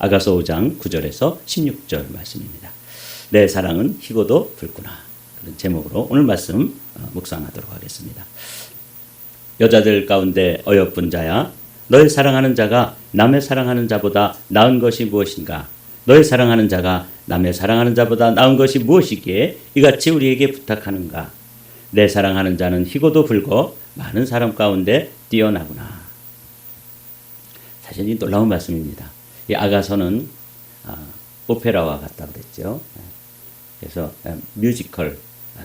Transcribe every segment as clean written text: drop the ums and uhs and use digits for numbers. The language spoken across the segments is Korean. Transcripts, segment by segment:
아가서 5장 9절에서 16절 말씀입니다. 내 사랑은 희고도 붉구나. 그런 제목으로 오늘 말씀 묵상하도록 하겠습니다. 여자들 가운데 어여쁜 자야, 너의 사랑하는 자가 남의 사랑하는 자보다 나은 것이 무엇인가? 너의 사랑하는 자가 남의 사랑하는 자보다 나은 것이 무엇이기에 이같이 우리에게 부탁하는가? 내 사랑하는 자는 희고도 붉어 많은 사람 가운데 뛰어나구나. 사실 이 놀라운 말씀입니다. 이 아가서는 오페라와 같다고 그랬죠. 그래서 뮤지컬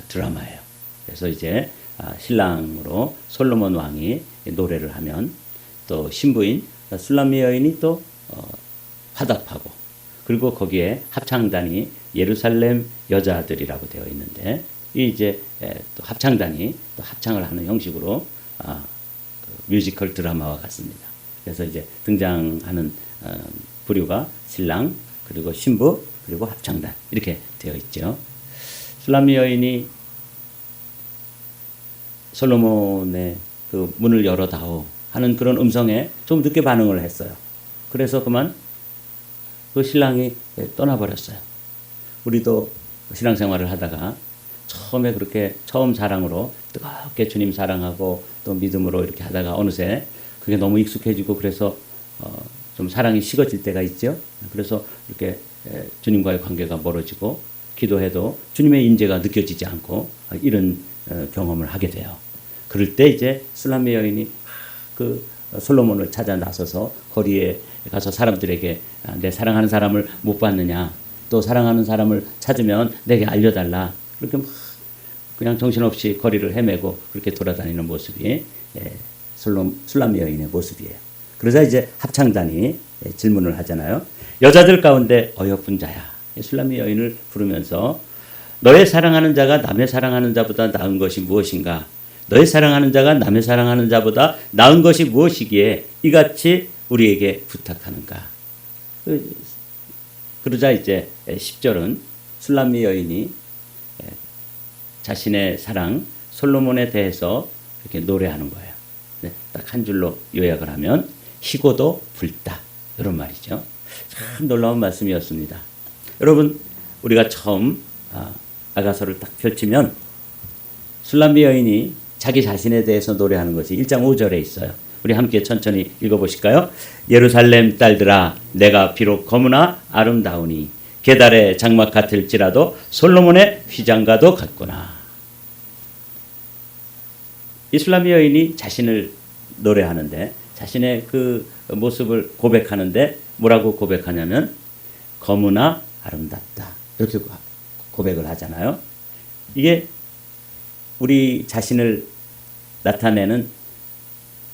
드라마예요. 그래서 이제 신랑으로 솔로몬 왕이 노래를 하면 또 신부인 술람미 여인이 또 화답하고, 그리고 거기에 합창단이 예루살렘 여자들이라고 되어 있는데, 이 이제 또 합창단이 또 합창을 하는 형식으로 그 뮤지컬 드라마와 같습니다. 그래서 이제 등장하는 부류가 신랑, 그리고 신부, 그리고 합창단 이렇게 되어 있죠. 술람미 여인이 솔로몬의 그 문을 열어다오 하는 그런 음성에 좀 늦게 반응을 했어요. 그래서 그만 그 신랑이 떠나버렸어요. 우리도 신앙생활을 하다가 처음에 그렇게 처음 사랑으로 뜨겁게 주님 사랑하고 또 믿음으로 이렇게 하다가 어느새 그게 너무 익숙해지고 그래서 좀 사랑이 식어질 때가 있죠. 그래서 이렇게 주님과의 관계가 멀어지고 기도해도 주님의 임재가 느껴지지 않고 이런 경험을 하게 돼요. 그럴 때 이제 술람미 여인이 그 솔로몬을 찾아 나서서 거리에 가서 사람들에게 내 사랑하는 사람을 못 봤느냐, 또 사랑하는 사람을 찾으면 내게 알려달라, 그렇게 막 그냥 정신없이 거리를 헤매고 그렇게 돌아다니는 모습이 술람미 여인의 모습이에요. 그러자 이제 합창단이 질문을 하잖아요. 여자들 가운데 어여쁜 자야, 술람미 여인을 부르면서 너의 사랑하는 자가 남의 사랑하는 자보다 나은 것이 무엇인가? 너의 사랑하는 자가 남의 사랑하는 자보다 나은 것이 무엇이기에 이같이 우리에게 부탁하는가? 그러자 이제 10절은 술람미 여인이 자신의 사랑 솔로몬에 대해서 이렇게 노래하는 거예요. 딱 한 줄로 요약을 하면 희고도 붉다, 이런 말이죠. 참 놀라운 말씀이었습니다. 여러분, 우리가 처음 아가서를 딱 펼치면 술람미 여인이 자기 자신에 대해서 노래하는 것이 1장 5절에 있어요. 우리 함께 천천히 읽어보실까요? 예루살렘 딸들아, 내가 비록 검으나 아름다우니 게달의 장막 같을지라도 솔로몬의 휘장과도 같구나. 이 술람미 여인이 자신을 노래하는데, 자신의 그 모습을 고백하는데 뭐라고 고백하냐면 검으나 아름답다, 이렇게 고백을 하잖아요. 이게 우리 자신을 나타내는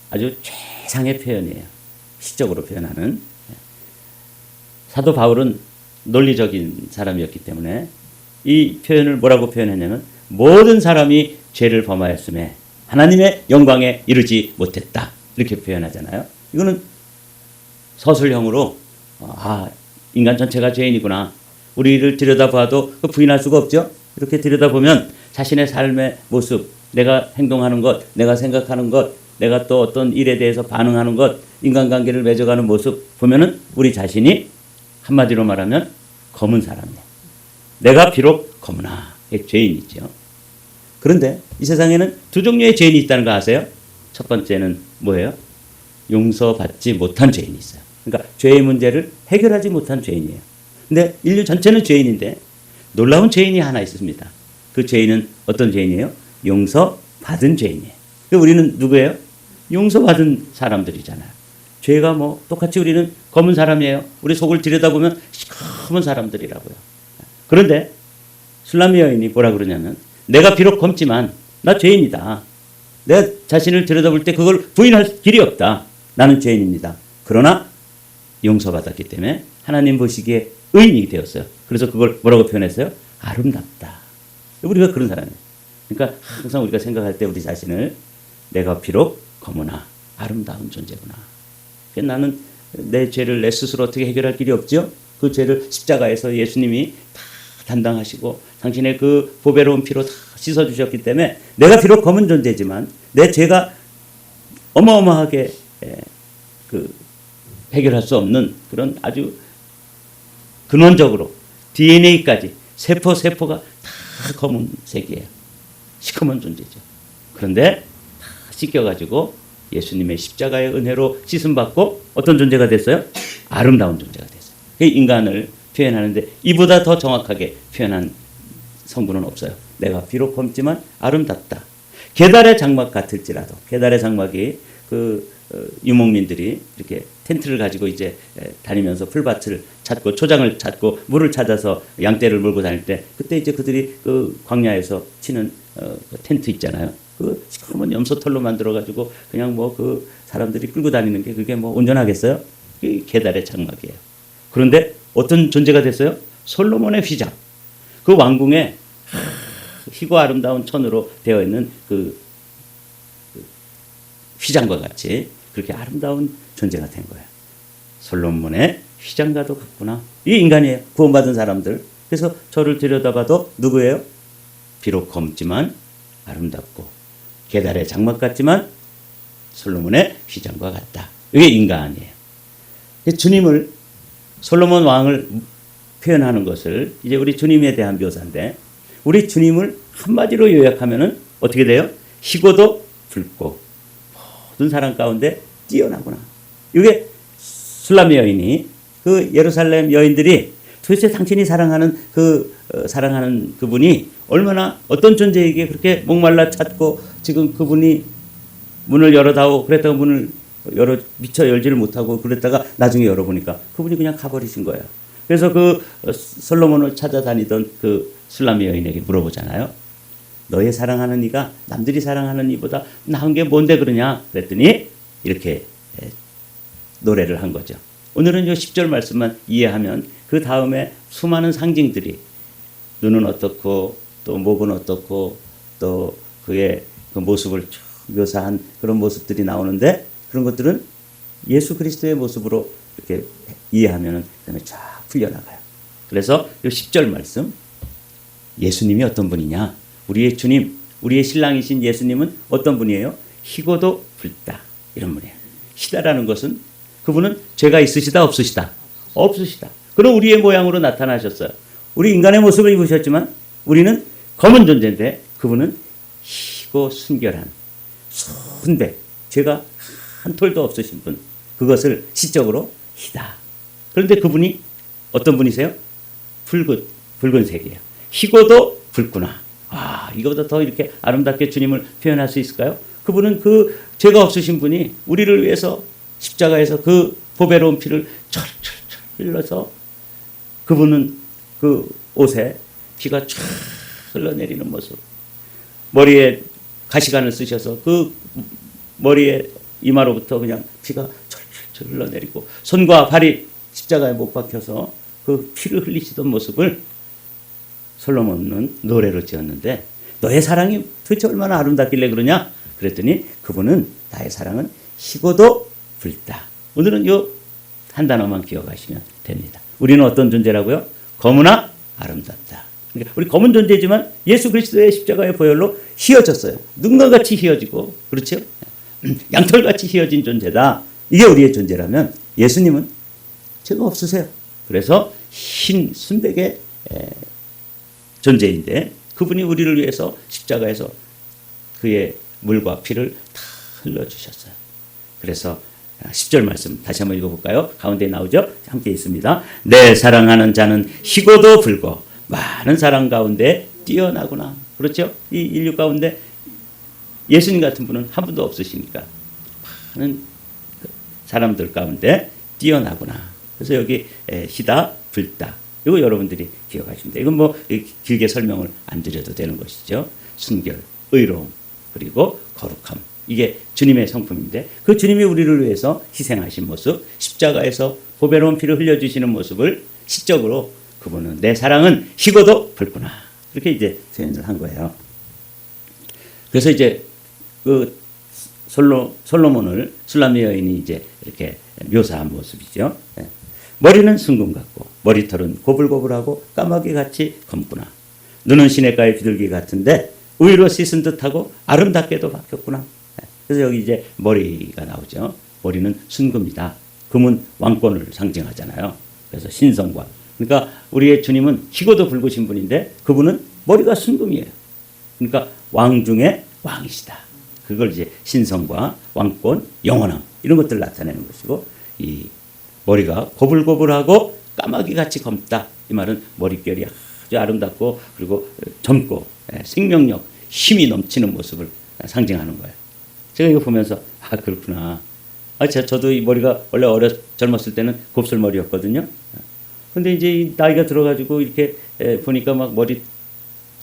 아주 최상의 표현이에요. 시적으로 표현하는. 사도 바울은 논리적인 사람이었기 때문에 이 표현을 뭐라고 표현했냐면 모든 사람이 죄를 범하였음에 하나님의 영광에 이르지 못했다, 이렇게 표현하잖아요. 이거는 서술형으로 인간 전체가 죄인이구나, 우리를 들여다봐도 부인할 수가 없죠. 이렇게 들여다보면 자신의 삶의 모습, 내가 행동하는 것, 내가 생각하는 것, 내가 또 어떤 일에 대해서 반응하는 것, 인간관계를 맺어가는 모습 보면은 우리 자신이 한마디로 말하면 검은 사람이에요. 내가 비록 검으나 죄인이죠. 그런데 이 세상에는 두 종류의 죄인이 있다는 거 아세요? 첫 번째는 뭐예요? 용서받지 못한 죄인이 있어요. 그러니까 죄의 문제를 해결하지 못한 죄인이에요. 근데 인류 전체는 죄인인데 놀라운 죄인이 하나 있습니다. 그 죄인은 어떤 죄인이에요? 용서받은 죄인이에요. 우리는 누구예요? 용서받은 사람들이잖아요. 죄가 뭐 똑같이 우리는 검은 사람이에요. 우리 속을 들여다보면 시커먼 사람들이라고요. 그런데 술람미 여인이 뭐라 그러냐면 내가 비록 검지만 나 죄인이다. 내 자신을 들여다볼 때 그걸 부인할 길이 없다. 나는 죄인입니다. 그러나 용서받았기 때문에 하나님 보시기에 의인이 되었어요. 그래서 그걸 뭐라고 표현했어요? 아름답다. 우리가 그런 사람이에요. 그러니까 항상 우리가 생각할 때 우리 자신을 내가 비록 검으나 아름다운 존재구나. 나는 내 죄를 내 스스로 어떻게 해결할 길이 없죠? 그 죄를 십자가에서 예수님이 다 담당하시고 당신의 그 보배로운 피로 다 씻어주셨기 때문에 내가 비록 검은 존재지만 내 죄가 어마어마하게 해결할 수 없는 그런 아주 근원적으로 DNA까지 세포가 다 검은색이에요. 시커먼 존재죠. 그런데 다 씻겨가지고 예수님의 십자가의 은혜로 씻음받고 어떤 존재가 됐어요? 아름다운 존재가 됐어요. 그 인간을 표현하는데 이보다 더 정확하게 표현한 성분은 없어요. 내가 비록 검지만 아름답다. 계달의 장막 같을지라도, 계달의 장막이 유목민들이 이렇게 텐트를 가지고 이제 다니면서 풀밭을 찾고 초장을 찾고 물을 찾아서 양떼를 몰고 다닐 때, 그때 이제 그들이 그 광야에서 치는 그 텐트 있잖아요. 그 시커먼 염소털로 만들어 가지고 그냥 뭐 그 사람들이 끌고 다니는 게 그게 뭐 온전하겠어요? 그 계달의 장막이에요. 그런데 어떤 존재가 됐어요? 솔로몬의 휘장. 그 왕궁에 희고 아름다운 천으로 되어 있는 그 휘장과 같이 그렇게 아름다운 존재가 된 거예요. 솔로몬의 휘장과도 같구나. 이 인간이에요. 구원받은 사람들. 그래서 저를 들여다봐도 누구예요? 비록 검지만 아름답고 계달의 장막 같지만 솔로몬의 휘장과 같다. 이게 인간이에요. 주님을, 솔로몬 왕을 표현하는 것을 이제 우리 주님에 대한 묘사인데, 우리 주님을 한마디로 요약하면은 어떻게 돼요? 희고도 붉고 모든 사람 가운데 뛰어나구나. 이게 술람 여인이, 그 예루살렘 여인들이 도대체 당신이 사랑하는 그분이 얼마나 어떤 존재에게 그렇게 목말라 찾고 지금 그분이 문을 열어다오 그랬다가 문을 미처 열지를 못하고 그랬다가 나중에 열어보니까 그분이 그냥 가버리신 거예요. 그래서 그 솔로몬을 찾아다니던 그 술람 여인에게 물어보잖아요. 너의 사랑하는 이가 남들이 사랑하는 이보다 나은 게 뭔데 그러냐 그랬더니 이렇게 노래를 한 거죠. 오늘은 이 10절 말씀만 이해하면 그 다음에 수많은 상징들이, 눈은 어떻고 또 목은 어떻고 또 그의 그 모습을 묘사한 그런 모습들이 나오는데, 그런 것들은 예수 그리스도의 모습으로 이렇게 이해하면 그다음에 쫙 풀려나가요. 그래서 이 10절 말씀, 예수님이 어떤 분이냐? 우리의 주님, 우리의 신랑이신 예수님은 어떤 분이에요? 희고도 붉다. 이런 분이에요. 희다라는 것은 그분은 죄가 있으시다 없으시다? 없으시다. 그럼 우리의 모양으로 나타나셨어요. 우리 인간의 모습을 입으셨지만 우리는 검은 존재인데 그분은 희고 순결한 순백, 죄가 한 톨도 없으신 분, 그것을 시적으로 희다. 그런데 그분이 어떤 분이세요? 붉은색이에요. 희고도 붉구나. 이거보다 더 이렇게 아름답게 주님을 표현할 수 있을까요? 그분은 그 죄가 없으신 분이 우리를 위해서 십자가에서 그 보배로운 피를 철철철 흘러서, 그분은 그 옷에 피가 쫙 흘러내리는 모습, 머리에 가시관을 쓰셔서 그 머리에 이마로부터 그냥 피가 철철철 흘러내리고, 손과 발이 십자가에 못 박혀서 그 피를 흘리시던 모습을 솔로몬은 노래로 지었는데, 너의 사랑이 도대체 얼마나 아름답길래 그러냐? 그랬더니 그분은, 나의 사랑은 희고도 붉다. 오늘은 요 한 단어만 기억하시면 됩니다. 우리는 어떤 존재라고요? 검으나 아름답다. 그러니까 우리 검은 존재지만 예수 그리스도의 십자가의 보혈로 휘어졌어요. 눈과 같이 휘어지고, 그렇죠? 양털같이 휘어진 존재다. 이게 우리의 존재라면 예수님은 죄가 없으세요. 그래서 흰 순백의 존재인데 그분이 우리를 위해서 십자가에서 그의 물과 피를 다 흘러주셨어요. 그래서 10절 말씀 다시 한번 읽어볼까요? 가운데 나오죠? 함께 있습니다. 내 사랑하는 자는 희고도 붉고 많은 사람 가운데 뛰어나구나. 그렇죠? 이 인류 가운데 예수님 같은 분은 한 분도 없으시니까 많은 사람들 가운데 뛰어나구나. 그래서 여기 희다, 붉다. 이거 여러분들이 기억하시면 돼요. 이건 뭐 길게 설명을 안 드려도 되는 것이죠. 순결, 의로움, 그리고 거룩함. 이게 주님의 성품인데, 그 주님이 우리를 위해서 희생하신 모습, 십자가에서 보배로운 피를 흘려주시는 모습을 시적으로 그분은 내 사랑은 희고도 붉구나. 이렇게 이제 표현을 한 거예요. 그래서 이제 그 솔로몬을 술람 여인이 이제 이렇게 묘사한 모습이죠. 머리는 순금 같고 머리털은 고불고불하고 까마귀 같이 검구나. 눈은 시냇가의 비둘기 같은데 우유로 씻은 듯하고 아름답게도 바뀌었구나. 그래서 여기 이제 머리가 나오죠. 머리는 순금이다. 금은 왕권을 상징하잖아요. 그래서 신성과 그러니까 우리의 주님은 희고도 붉으신 분인데 그분은 머리가 순금이에요. 그러니까 왕 중에 왕이시다. 그걸 이제 신성과 왕권, 영원함 이런 것들을 나타내는 것이고, 이 머리가 고불고불하고 까마귀 같이 검다. 이 말은 머릿결이 아주 아름답고 그리고 젊고 생명력, 힘이 넘치는 모습을 상징하는 거예요. 제가 이거 보면서 아 그렇구나. 저도 이 머리가 원래 젊었을 때는 곱슬머리였거든요. 근데 이제 나이가 들어가지고 이렇게 보니까 막 머리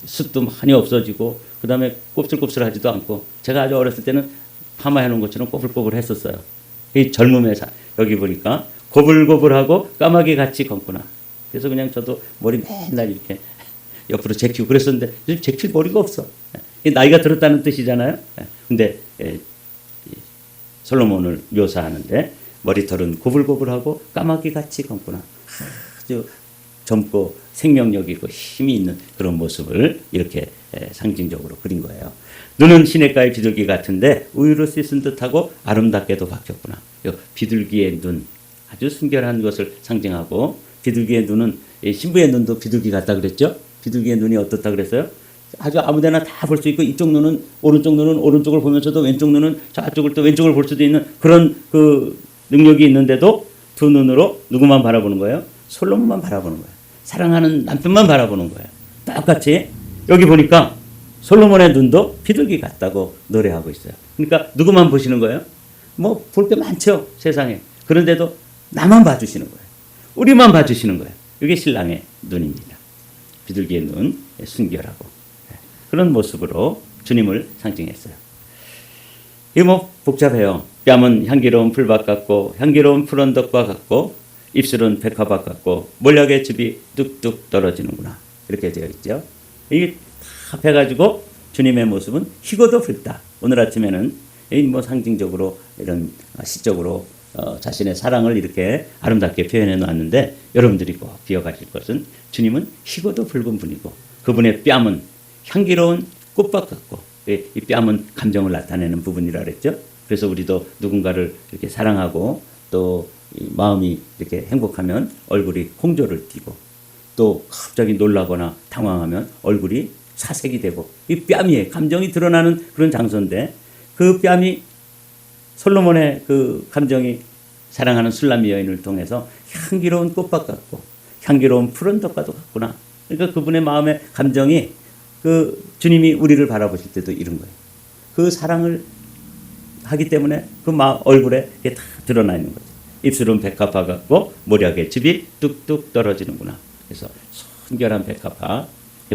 숱도 많이 없어지고 그다음에 곱슬곱슬하지도 않고, 제가 아주 어렸을 때는 파마해 놓은 것처럼 꼬불꼬불했었어요. 이 젊음의 여기 보니까 고불고불하고 까마귀 같이 검구나. 그래서 그냥 저도 머리 맨날 이렇게 옆으로 제키고 그랬었는데 요즘 제킬 머리가 없어. 나이가 들었다는 뜻이잖아요. 근데 솔로몬을 묘사하는데 머리털은 고불고불하고 까마귀 같이 검구나. 아주 젊고 생명력이 있고 힘이 있는 그런 모습을 이렇게 상징적으로 그린 거예요. 눈은 시냇가의 비둘기 같은데 우유로 씻은 듯하고 아름답게도 바뀌었구나. 비둘기의 눈, 아주 순결한 것을 상징하고, 비둘기의 눈은 신부의 눈도 비둘기 같다 그랬죠. 비둘기의 눈이 어떻다 그랬어요? 아주 아무데나 다 볼 수 있고, 이쪽 눈은 오른쪽을 보면서도 왼쪽 눈은 저쪽을 또 왼쪽을 볼 수도 있는 그런 그 능력이 있는데도 두 눈으로 누구만 바라보는 거예요? 솔로몬만 바라보는 거예요. 사랑하는 남편만 바라보는 거예요. 똑같이 여기 보니까 솔로몬의 눈도 비둘기 같다고 노래하고 있어요. 그러니까 누구만 보시는 거예요? 뭐 볼 게 많죠, 세상에. 그런데도 나만 봐주시는 거예요. 우리만 봐주시는 거예요. 이게 신랑의 눈입니다. 비둘기의 눈, 순결하고 그런 모습으로 주님을 상징했어요. 이거 뭐 복잡해요. 뺨은 향기로운 풀밭 같고 향기로운 풀언덕과 같고 입술은 백화밭 같고 몰약의 즙이 뚝뚝 떨어지는구나. 이렇게 되어 있죠. 이게 다 해가지고 주님의 모습은 희고도 붉다. 오늘 아침에는 뭐 상징적으로 이런 시적으로 자신의 사랑을 이렇게 아름답게 표현해 놨는데, 여러분들이 꼭 기억하실 것은 주님은 희고도 붉은 분이고 그분의 뺨은 향기로운 꽃밭 같고, 이 뺨은 감정을 나타내는 부분이라 그랬죠. 그래서 우리도 누군가를 이렇게 사랑하고 또 마음이 이렇게 행복하면 얼굴이 홍조를 띠고, 또 갑자기 놀라거나 당황하면 얼굴이 사색이 되고, 이 뺨이 감정이 드러나는 그런 장소인데, 그 뺨이 솔로몬의 그 감정이 사랑하는 술람미 여인을 통해서 향기로운 꽃밭 같고 향기로운 푸른덕과도 같구나. 그러니까 그분의 마음의 감정이 그 주님이 우리를 바라보실 때도 이런 거예요. 그 사랑을 하기 때문에 그 얼굴에 이게 다 드러나 있는 거죠. 입술은 백합화 같고 모략의 즙이 뚝뚝 떨어지는구나. 그래서 순결한 백합화,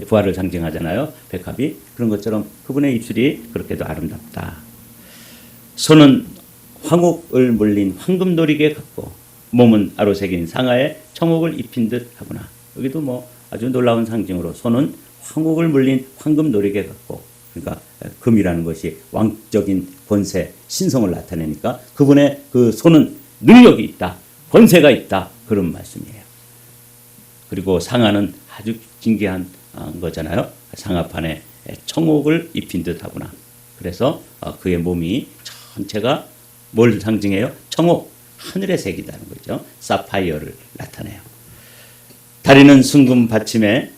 부활을 상징하잖아요. 백합이. 그런 것처럼 그분의 입술이 그렇게도 아름답다. 손은 황옥을 물린 황금노리개 같고 몸은 아로새긴 상아에 청옥을 입힌 듯 하구나. 여기도 뭐 아주 놀라운 상징으로 손은 황옥을 물린 황금노리개 같고, 그러니까 금이라는 것이 왕적인 권세, 신성을 나타내니까 그분의 그 손은 능력이 있다, 권세가 있다, 그런 말씀이에요. 그리고 상아는 아주 진귀한 거잖아요. 상아판에 청옥을 입힌 듯 하구나. 그래서 그의 몸이 전체가 뭘 상징해요? 청옥, 하늘의 색이라는 거죠. 사파이어를 나타내요. 다리는 순금 받침에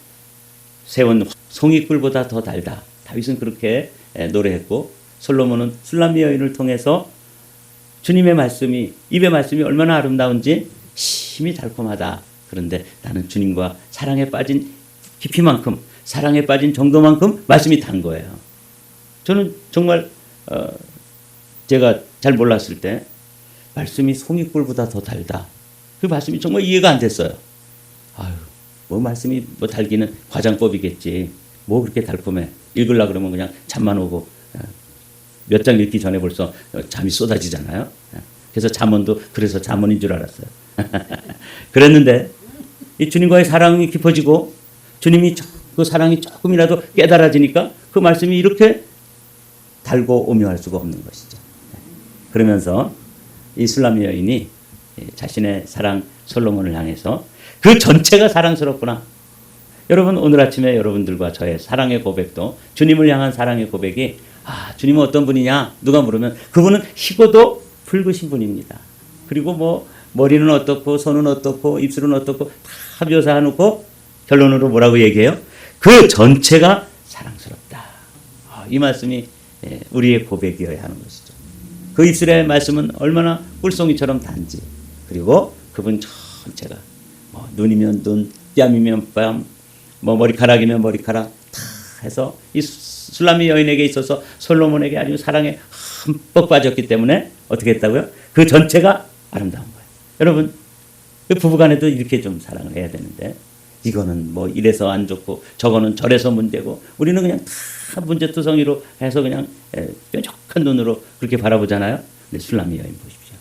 세운 송이꿀보다 더 달다. 다윗은 그렇게 노래했고, 솔로몬은 술람미 여인을 통해서 주님의 말씀이, 입의 말씀이 얼마나 아름다운지 심히 달콤하다. 그런데 나는 주님과 사랑에 빠진 깊이만큼, 사랑에 빠진 정도만큼 말씀이 단 거예요. 저는 정말 제가 잘 몰랐을 때 말씀이 송이꿀보다 더 달다. 그 말씀이 정말 이해가 안 됐어요. 아유, 뭐 말씀이 뭐 달기는 과장법이겠지. 뭐 그렇게 달콤해. 읽으려고 그러면 그냥 잠만 오고 몇 장 읽기 전에 벌써 잠이 쏟아지잖아요. 그래서 잠언도 그래서 잠언인 줄 알았어요. 그랬는데 이 주님과의 사랑이 깊어지고 주님이 그 사랑이 조금이라도 깨달아지니까 그 말씀이 이렇게 달고 오묘할 수가 없는 것이죠. 그러면서 이 술람미 여인이 자신의 사랑 솔로몬을 향해서 그 전체가 사랑스럽구나. 여러분, 오늘 아침에 여러분들과 저의 사랑의 고백도, 주님을 향한 사랑의 고백이, 주님은 어떤 분이냐 누가 물으면 그분은 희고도 붉으신 분입니다. 그리고 뭐 머리는 어떻고 손은 어떻고 입술은 어떻고 다 묘사해놓고 결론으로 뭐라고 얘기해요? 그 전체가 사랑스럽다. 이 말씀이 우리의 고백이어야 하는 것이죠. 그 입술의 말씀은 얼마나 꿀송이처럼 단지, 그리고 그분 전체가 뭐 눈이면 눈, 뺨이면 뺨, 뭐 머리카락이면 머리카락 다 해서 이 술람미 여인에게 있어서 솔로몬에게 아주 사랑에 흠뻑 빠졌기 때문에 어떻게 했다고요? 그 전체가 아름다운 거예요. 여러분, 그 부부간에도 이렇게 좀 사랑을 해야 되는데, 이거는 뭐 이래서 안 좋고 저거는 저래서 문제고, 우리는 그냥 다 문제투성이로 해서 그냥 뾰족한 눈으로 그렇게 바라보잖아요. 근데 술람미 여인 보십시오.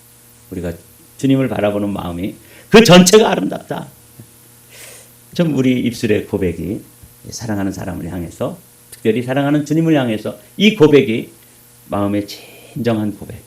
우리가 주님을 바라보는 마음이 그 전체가 아름답다. 좀 우리 입술의 고백이 사랑하는 사람을 향해서, 특별히 사랑하는 주님을 향해서 이 고백이 마음의 진정한 고백.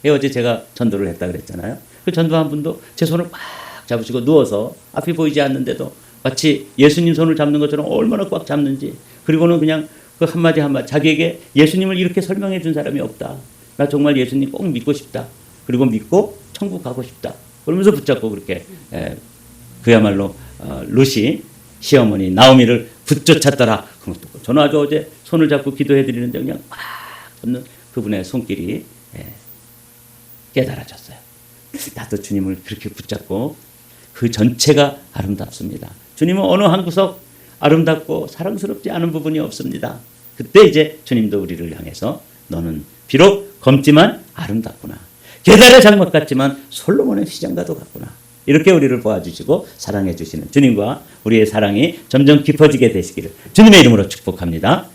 어제 제가 전도를 했다 그랬잖아요. 그 전도한 분도 제 손을 꽉 잡으시고 누워서 앞이 보이지 않는데도 마치 예수님 손을 잡는 것처럼 얼마나 꽉 잡는지, 그리고는 그냥 그 한마디 한마디 자기에게 예수님을 이렇게 설명해 준 사람이 없다. 나 정말 예수님 꼭 믿고 싶다. 그리고 믿고 천국 가고 싶다. 그러면서 붙잡고 그렇게 그야말로 루시 시어머니 나오미를 붙쫓았더라. 저는 아주 어제 손을 잡고 기도해 드리는데 그냥 막 걷는 그분의 손길이 깨달아졌어요. 나도 주님을 그렇게 붙잡고 그 전체가 아름답습니다. 주님은 어느 한 구석 아름답고 사랑스럽지 않은 부분이 없습니다. 그때 이제 주님도 우리를 향해서 너는 비록 검지만 아름답구나. 게달의 장막 같지만 솔로몬의 시장가도 같구나. 이렇게 우리를 보아주시고 사랑해 주시는 주님과 우리의 사랑이 점점 깊어지게 되시기를 주님의 이름으로 축복합니다.